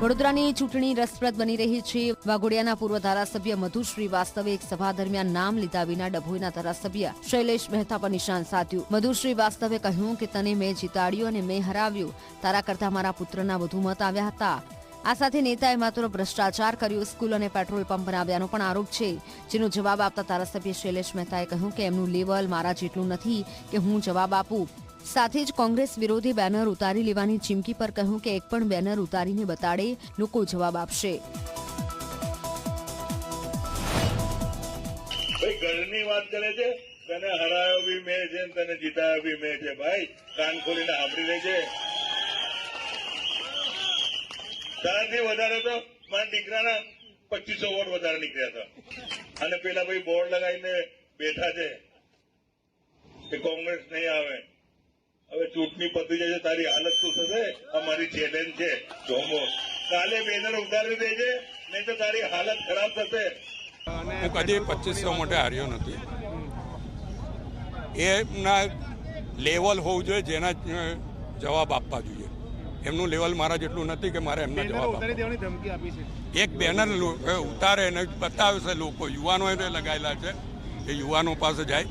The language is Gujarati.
વડોદરાની ચૂંટણી રસપ્રદ બની રહી છે। વાઘોડિયાના પૂર્વ ધારાસભ્ય મધુ શ્રીવાસ્તવે એક સભા દરમિયાન નામ લીધા વિના ડભોઈના ધારાસભ્ય શૈલેષ મહેતા પર નિશાન સાધ્યું। મધુ શ્રીવાસ્તવે કહ્યું કે તને મેં જીતાડ્યો અને મેં હરાવ્યો, તારા કરતા મારા પુત્રના વધુ મત આવ્યા હતા। આ સાથે નેતાએ માત્ર ભ્રષ્ટાચાર કર્યો, સ્કૂલ અને પેટ્રોલ પંપ બનાવ્યાનો પણ આરોપ છે, જેનો જવાબ આપતા ધારાસભ્ય શૈલેષ મહેતાએ કહ્યું કે એમનું લેવલ મારા જેટલું નથી કે હું જવાબ આપું। સાથે જ કોંગ્રેસ વિરોધી બેનર ઉતારી લેવાની ચીમકી પર કહ્યું કે એક પણ બેનર ઉતારીને બતાડે, લોકો જવાબ આપશે। ઘરની વાત કરે છે, તને હરાયો બી મેં છે, તને જીતાયો બી મેં છે। ભાઈ કાન ખોલીને સાંભળી લે છે। તારાથી વધારે તો મારા દીકરાના 2500 વોટ વધારે નીકળ્યા હતા। અને પેલા ભાઈ બોર્ડ લગાવીને બેઠા છે કે કોંગ્રેસ નહીં આવે। હવે ચૂંટણી પતી જશે, તારી હાલત શું થશે? અમારી ચેલેન્જ છે, જોમો કાલે બેનર ઉતારી દેજે, નહીં તો તારી હાલત ખરાબ થશે। હું કદી 2500 માટે હાર્યો નથી। એમના લેવલ હોવું જોઈએ, જેના જવાબ આપવા જોઈએ। એમનું લેવલ મારા જેટલું નથી કે મારે એમના જવાબ આપવા। એક બેનર ઉતારે અને બતાવે છે, લોકો યુવાનો લગાવેલા છે, એ યુવાનો પાસે જાય।